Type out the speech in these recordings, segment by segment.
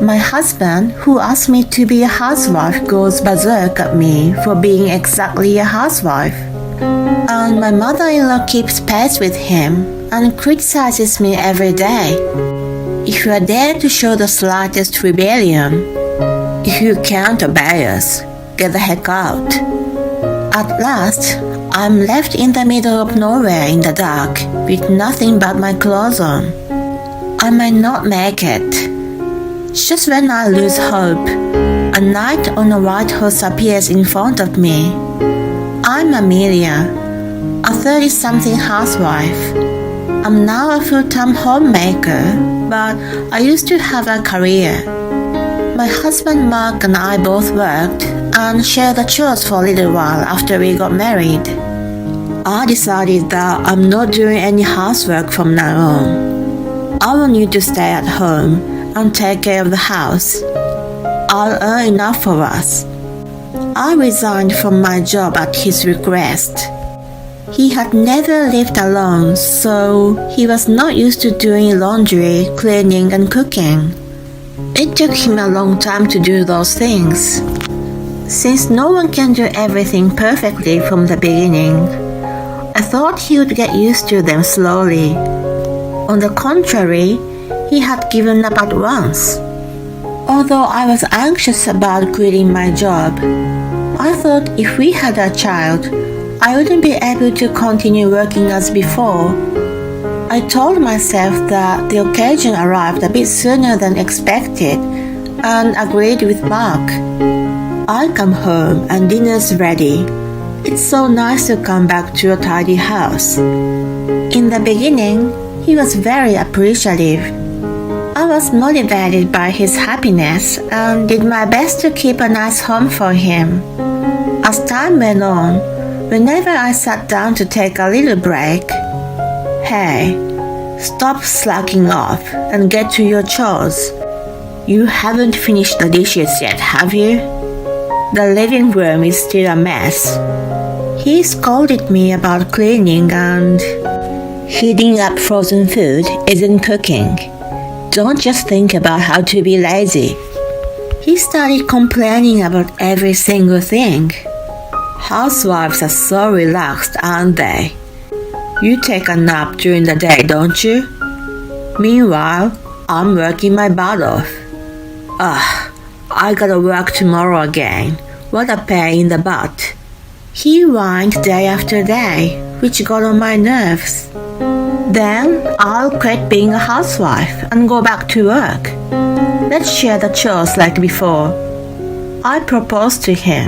My husband, who asked me to be a housewife, goes berserk at me for being exactly a housewife. And my mother-in-law keeps pace with him and criticizes me every day. If you are there to show the slightest rebellion, if you can't obey us, get the heck out. At last, I'm left in the middle of nowhere in the dark with nothing but my clothes on. I might not make it. Just when I lose hope, a knight on a white horse appears in front of me. I'm Amelia, a 30-something housewife. I'm now a full-time homemaker, but I used to have a career. My husband Mark and I both worked and shared the chores for a little while after we got married. I decided that I'm not doing any housework from now on. I want you to stay at home and take care of the house. I'll earn enough for us. I resigned from my job at his request. He had never lived alone, so he was not used to doing laundry, cleaning, and cooking. It took him a long time to do those things. Since no one can do everything perfectly from the beginning, I thought he would get used to them slowly. On the contrary, he had given up at once. Although I was anxious about quitting my job, I thought if we had a child, I wouldn't be able to continue working as before. I told myself that the occasion arrived a bit sooner than expected and agreed with Mark. I come home and dinner's ready. It's so nice to come back to a tidy house. In the beginning, he was very appreciative. I was motivated by his happiness and did my best to keep a nice home for him. As time went on, whenever I sat down to take a little break, "Hey, stop slacking off and get to your chores. You haven't finished the dishes yet, have you? The living room is still a mess." He scolded me about cleaning and heating up frozen food isn't cooking. Don't just think about how to be lazy. He started complaining about every single thing. Housewives are so relaxed, aren't they? You take a nap during the day, don't you? Meanwhile, I'm working my butt off. I gotta work tomorrow again. What a pain in the butt. He whined day after day, which got on my nerves. Then I'll quit being a housewife and go back to work. Let's share the chores like before. I proposed to him.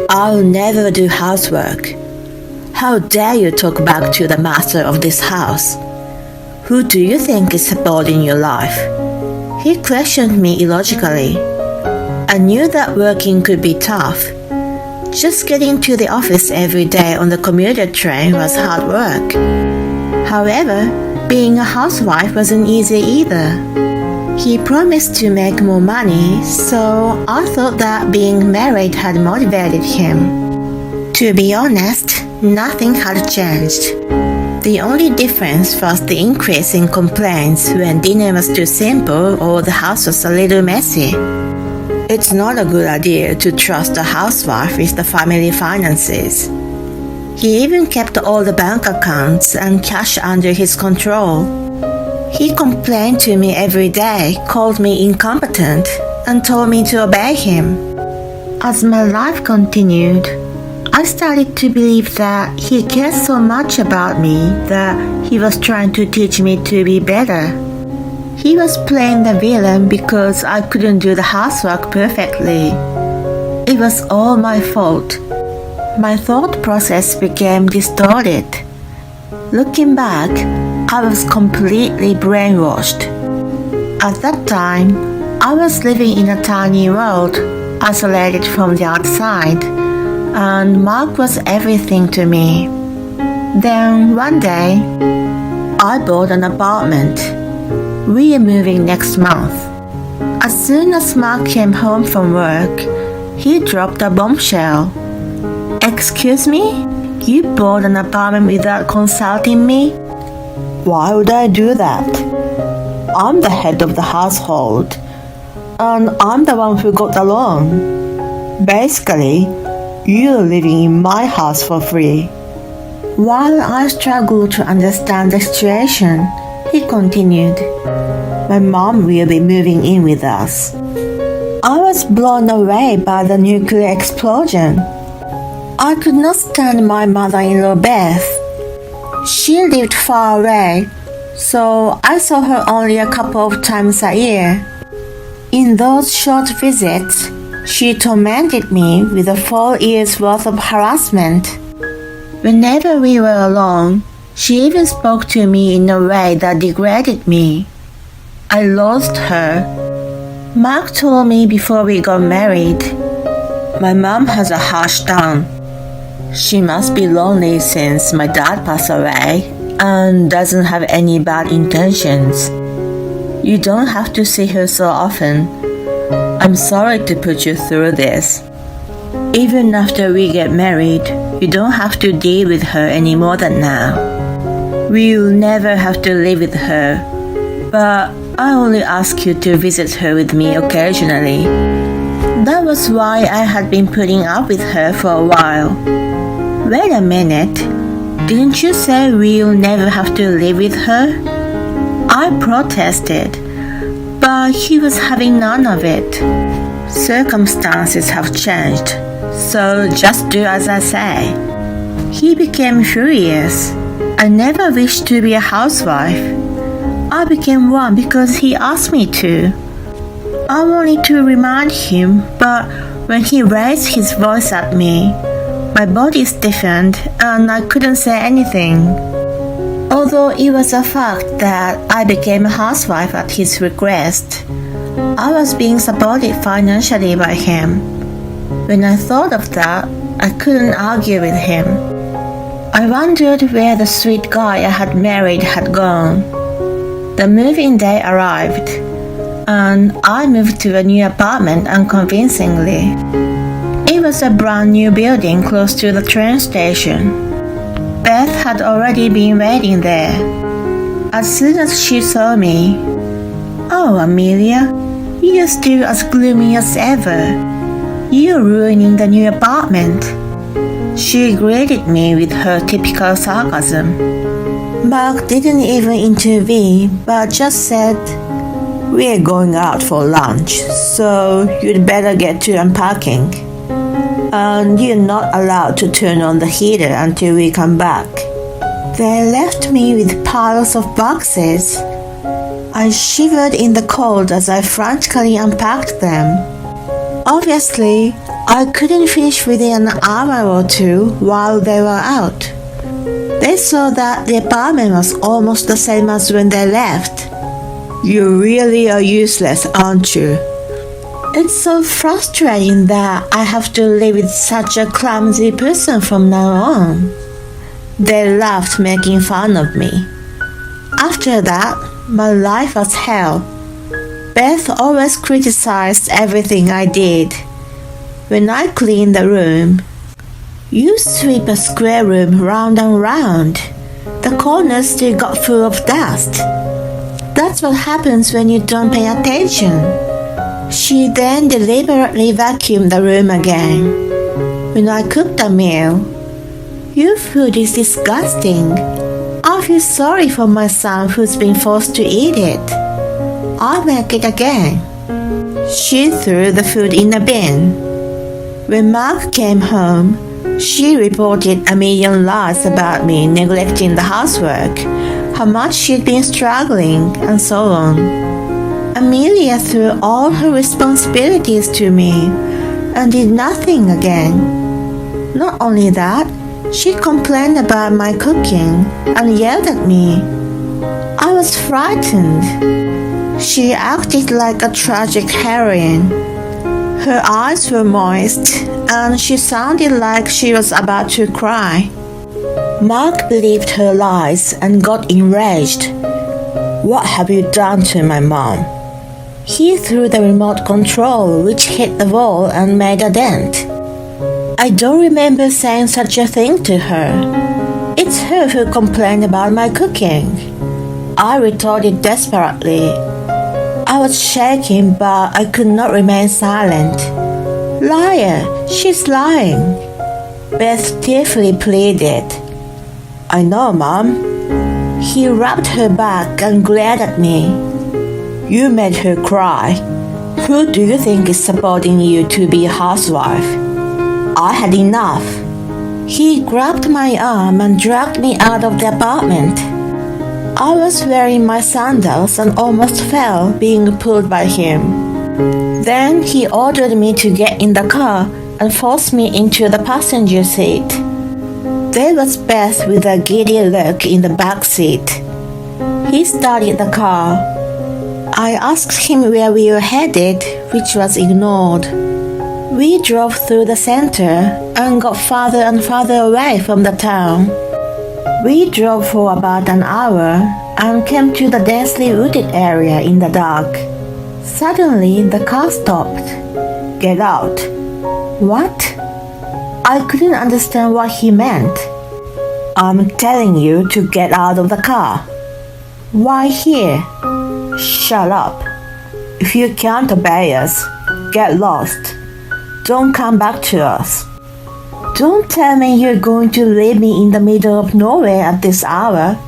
I'll never do housework. How dare you talk back to the master of this house? Who do you think is supporting your life? He questioned me illogically. I knew that working could be tough. Just getting to the office every day on the commuter train was hard work. However, being a housewife wasn't easy either. He promised to make more money, so I thought that being married had motivated him. To be honest, nothing had changed. The only difference was the increase in complaints when dinner was too simple or the house was a little messy. It's not a good idea to trust a housewife with the family finances. He even kept all the bank accounts and cash under his control. He complained to me every day, called me incompetent, and told me to obey him. As my life continued, I started to believe that he cared so much about me that he was trying to teach me to be better. He was playing the villain because I couldn't do the housework perfectly. It was all my fault. My thought process became distorted. Looking back, I was completely brainwashed. At that time, I was living in a tiny world, isolated from the outside, and Mark was everything to me. Then one day, I bought an apartment. We are moving next month. As soon as Mark came home from work, he dropped a bombshell. "Excuse me? You bought an apartment without consulting me?" "Why would I do that? I'm the head of the household. and I'm the one who got along. Basically, you're living in my house for free. While I struggled to understand the situation, he continued, my mom will be moving in with us. I was blown away by the nuclear explosion. I could not stand my mother-in-law Beth. She lived far away, so I saw her only a couple of times a year. In those short visits, she tormented me with 4 years' worth of harassment. Whenever we were alone, she even spoke to me in a way that degraded me. I lost her. Mark told me before we got married, my mom has a harsh tongue. She must be lonely since my dad passed away and doesn't have any bad intentions. You don't have to see her so often. I'm sorry to put you through this. Even after we get married, you don't have to deal with her any more than now. We'll never have to live with her, but I only ask you to visit her with me occasionally. That was why I had been putting up with her for a while. Wait a minute, didn't you say we'll never have to live with her? I protested, but he was having none of it. Circumstances have changed, so just do as I say. He became furious. I never wished to be a housewife. I became one because he asked me to. I wanted to remind him, but when he raised his voice at me, my body stiffened and I couldn't say anything. Although it was a fact that I became a housewife at his request, I was being supported financially by him. When I thought of that, I couldn't argue with him. I wondered where the sweet guy I had married had gone. The moving day arrived, and I moved to a new apartment unconvincingly. It was a brand new building close to the train station. Beth had already been waiting there. As soon as she saw me, "Oh, Amelia, you're still as gloomy as ever. You're ruining the new apartment." She greeted me with her typical sarcasm. Mark didn't even intervene, but just said, "We're going out for lunch, so you'd better get to unpacking. And you're not allowed to turn on the heater until we come back." They left me with piles of boxes. I shivered in the cold as I frantically unpacked them. Obviously, I couldn't finish within an hour or two while they were out. They saw that the apartment was almost the same as when they left. "You really are useless, aren't you?" It's so frustrating that I have to live with such a clumsy person from now on. They laughed, making fun of me. After that, my life was hell. Beth always criticized everything I did. When I cleaned the room, "You sweep a square room round and round. The corners still got full of dust. That's what happens when you don't pay attention." She then deliberately vacuumed the room again. When I cooked a meal, "Your food is disgusting. I feel sorry for my son who's been forced to eat it. I'll make it again." She threw the food in a bin. When Mark came home, she reported a million lies about me neglecting the housework, how much she'd been struggling, and so on. Amelia threw all her responsibilities to me and did nothing again. Not only that, she complained about my cooking and yelled at me. I was frightened. She acted like a tragic heroine. Her eyes were moist and she sounded like she was about to cry. Mark believed her lies and got enraged. "What have you done to my mom?" He threw the remote control, which hit the wall and made a dent. I don't remember saying such a thing to her. It's her who complained about my cooking. I retorted desperately. I was shaking, but I could not remain silent. Liar, she's lying, Beth tearfully pleaded. I know, Mom. He rubbed her back and glared at me. You made her cry. Who do you think is supporting you to be a housewife? I had enough. He grabbed my arm and dragged me out of the apartment. I was wearing my sandals and almost fell being pulled by him. Then he ordered me to get in the car and forced me into the passenger seat. There was Beth with a giddy look in the back seat. He started the car. I asked him where we were headed, which was ignored. We drove through the center and got farther and farther away from the town. We drove for about an hour and came to the densely wooded area in the dark. Suddenly, the car stopped. Get out. What? I couldn't understand what he meant. I'm telling you to get out of the car. Why here? Shut up. If you can't obey us, get lost. Don't come back to us. Don't tell me you're going to leave me in the middle of nowhere at this hour.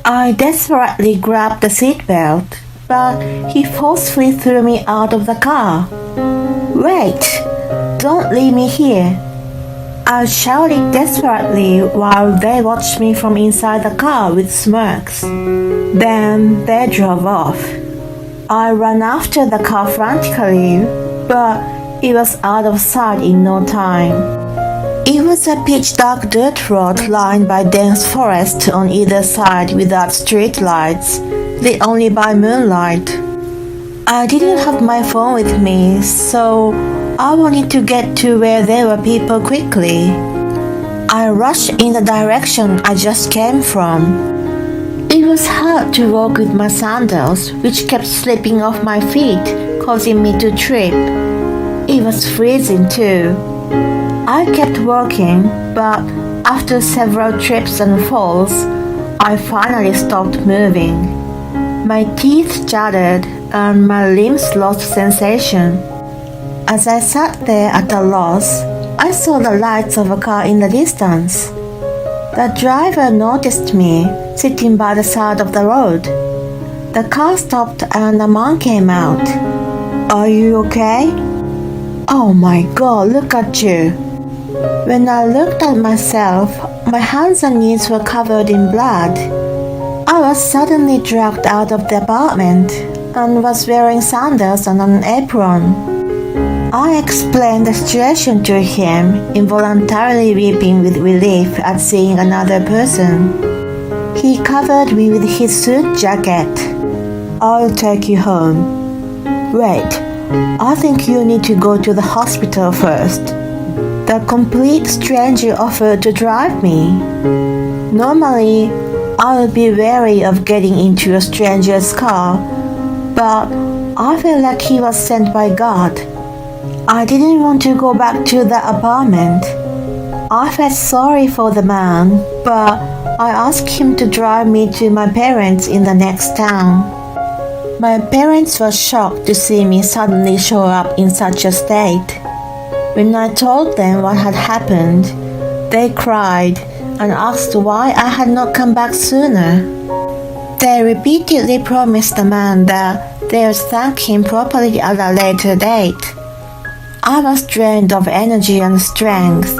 I desperately grabbed the seatbelt, but he forcefully threw me out of the car. Wait! Don't leave me here. I shouted desperately while they watched me from inside the car with smirks. Then they drove off. I ran after the car frantically, but it was out of sight in no time. It was a pitch-dark dirt road lined by dense forest on either side without street lights, lit only by moonlight. I didn't have my phone with me, so I wanted to get to where there were people quickly. I rushed in the direction I just came from. It was hard to walk with my sandals, which kept slipping off my feet, causing me to trip. It was freezing too. I kept walking, but after several trips and falls, I finally stopped moving. My teeth chattered and my limbs lost sensation. As I sat there at a loss, I saw the lights of a car in the distance. The driver noticed me sitting by the side of the road. The car stopped and a man came out. Are you okay? Oh my God, look at you. When I looked at myself, my hands and knees were covered in blood. I was suddenly dragged out of the apartment and was wearing sandals and an apron. I explained the situation to him, involuntarily weeping with relief at seeing another person. He covered me with his suit jacket. I'll take you home. Wait, I think you need to go to the hospital first. The complete stranger offered to drive me. Normally, I would be wary of getting into a stranger's car, but I felt like he was sent by God. I didn't want to go back to the apartment. I felt sorry for the man, but I asked him to drive me to my parents in the next town. My parents were shocked to see me suddenly show up in such a state. When I told them what had happened, they cried and asked why I had not come back sooner. They repeatedly promised the man that they would thank him properly at a later date. I was drained of energy and strength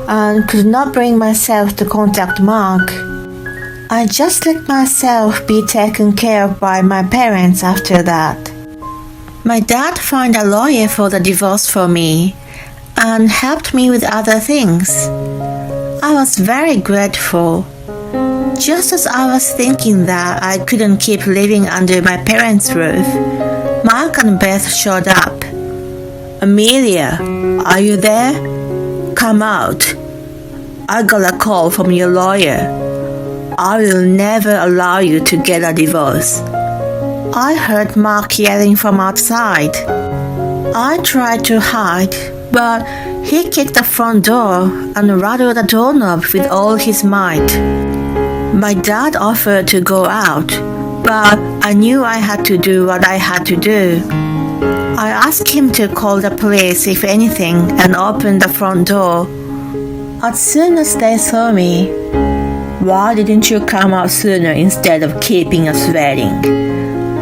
and could not bring myself to contact Mark. I just let myself be taken care of by my parents after that. My dad found a lawyer for the divorce for me and helped me with other things. I was very grateful. Just as I was thinking that I couldn't keep living under my parents' roof, Mark and Beth showed up. Amelia, are you there? Come out. I got a call from your lawyer. I will never allow you to get a divorce. I heard Mark yelling from outside. I tried to hide, but he kicked the front door and rattled the doorknob with all his might. My dad offered to go out, But I knew I had to do what I had to do. I asked him to call the police if anything and open the front door. As soon as they saw me, "Why didn't you come out sooner instead of keeping us waiting?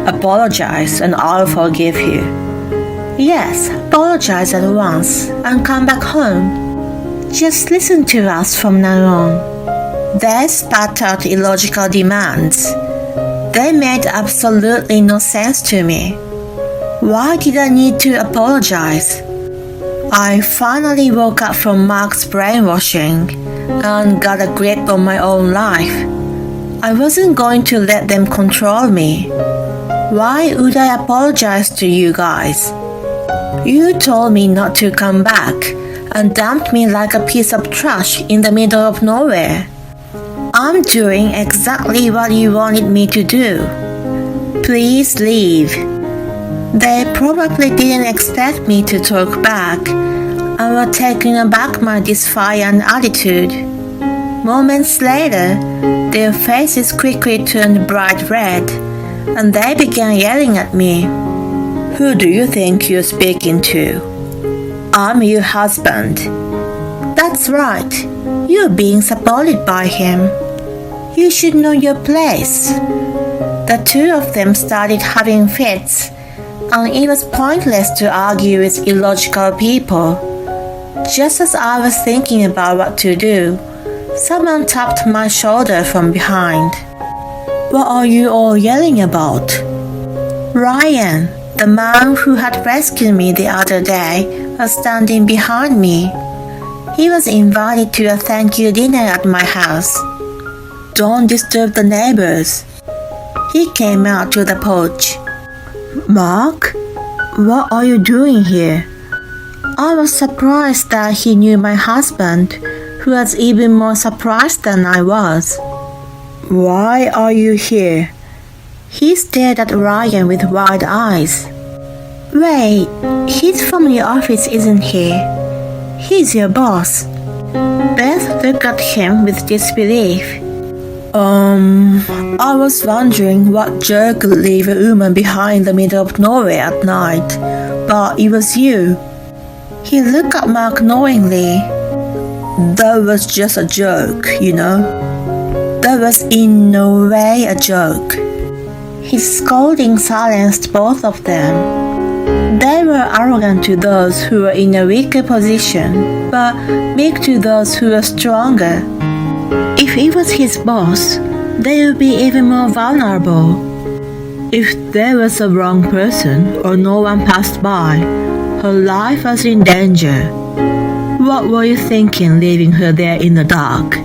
Apologize and I'll forgive you." "Yes, apologize at once and come back home. Just listen to us from now on." They spat out illogical demands. They made absolutely no sense to me. Why did I need to apologize? I finally woke up from Mark's brainwashing and got a grip on my own life. I wasn't going to let them control me. Why would I apologize to you guys? You told me not to come back and dumped me like a piece of trash in the middle of nowhere. I'm doing exactly what you wanted me to do. Please leave. They probably didn't expect me to talk back and were taken aback by my defiant attitude. Moments later, their faces quickly turned bright red, and they began yelling at me. "Who do you think you're speaking to? I'm your husband." "That's right. You're being supported by him. You should know your place." The two of them started having fits, and it was pointless to argue with illogical people. Just as I was thinking about what to do, someone tapped my shoulder from behind. "What are you all yelling about?" Ryan, the man who had rescued me the other day, was standing behind me. He was invited to a thank you dinner at my house. "Don't disturb the neighbors." He came out to the porch. "Mark, what are you doing here?" I was surprised that he knew my husband, who was even more surprised than I was. "Why are you here?" He stared at Ryan with wide eyes. "Wait, he's from your office, isn't he? He's your boss." Beth looked at him with disbelief. I was wondering what jerk would leave a woman behind in the middle of nowhere at night, but it was you." He looked at Mark knowingly. "That was just a joke, you know." "That was in no way a joke." His scolding silenced both of them. They were arrogant to those who were in a weaker position, but meek to those who were stronger. If he was his boss, they would be even more vulnerable. If there was a wrong person or no one passed by, her life was in danger. What were you thinking leaving her there in the dark?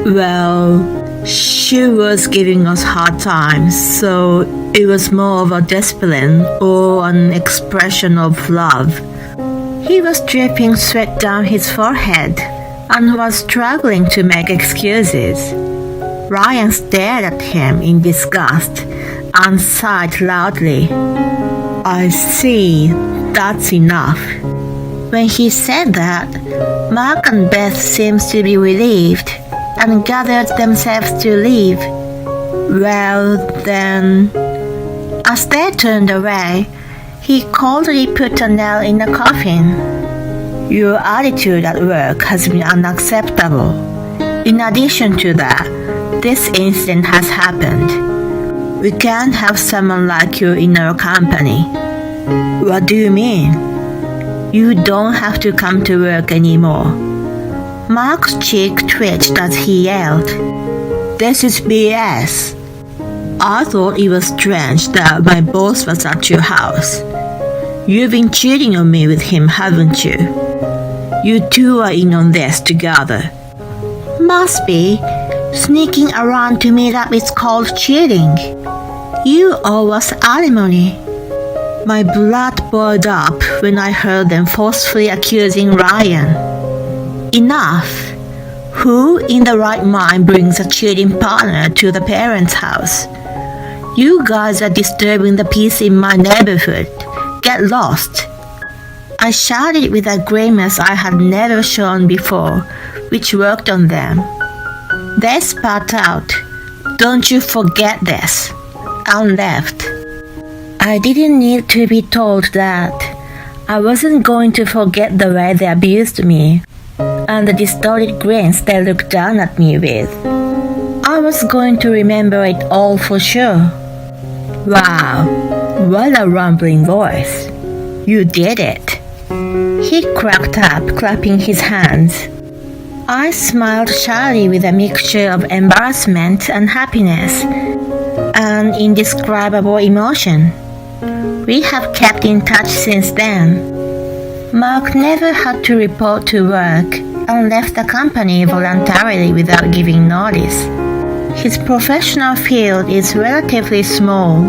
Well, she was giving us hard times, so it was more of a discipline or an expression of love. He was dripping sweat down his forehead and was struggling to make excuses. Ryan stared at him in disgust and sighed loudly. "I see, that's enough." When he said that, Mark and Beth seemed to be relieved and gathered themselves to leave. Well then, as they turned away, he coldly put a nail in the coffin. "Your attitude at work has been unacceptable. In addition to that, this incident has happened. We can't have someone like you in our company." "What do you mean?" "You don't have to come to work anymore." Mark's cheek twitched as he yelled. "This is BS. I thought it was strange that my boss was at your house. You've been cheating on me with him, haven't you? You two are in on this together." "Must be. Sneaking around to meet up is called cheating. You owe us alimony." My blood boiled up when I heard them forcefully accusing Ryan. Enough. Who in the right mind brings a cheating partner to the parents' house? You guys are disturbing the peace in my neighborhood. Get lost. I shouted with a grimace I had never shown before, which worked on them. They spat out, "Don't you forget this." and left. I didn't need to be told that I wasn't going to forget the way they abused me and the distorted grins they looked down at me with. I was going to remember it all for sure. Wow, what a rumbling voice. You did it. He cracked up, clapping his hands. I smiled shyly with a mixture of embarrassment and happiness, an indescribable emotion. We have kept in touch since then. Mark never had to report to work and left the company voluntarily without giving notice. His professional field is relatively small.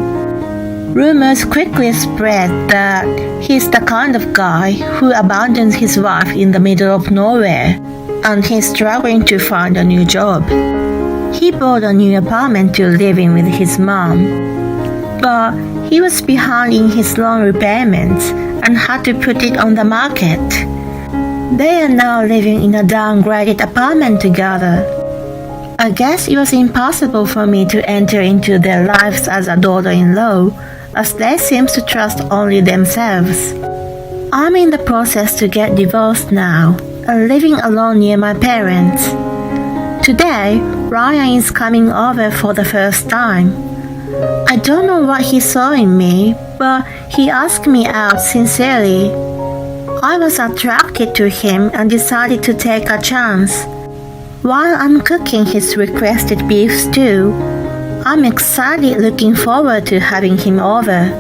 Rumors quickly spread that he's the kind of guy who abandons his wife in the middle of nowhere and he's struggling to find a new job. He bought a new apartment to live in with his mom, but he was behind in his loan repayments and had to put it on the market. They are now living in a downgraded apartment together. I guess it was impossible for me to enter into their lives as a daughter-in-law, as they seem to trust only themselves. I'm in the process to get divorced now and living alone near my parents. Today, Ryan is coming over for the first time. I don't know what he saw in me, but he asked me out sincerely. I was attracted to him and decided to take a chance. While I'm cooking his requested beef stew, I'm excited looking forward to having him over.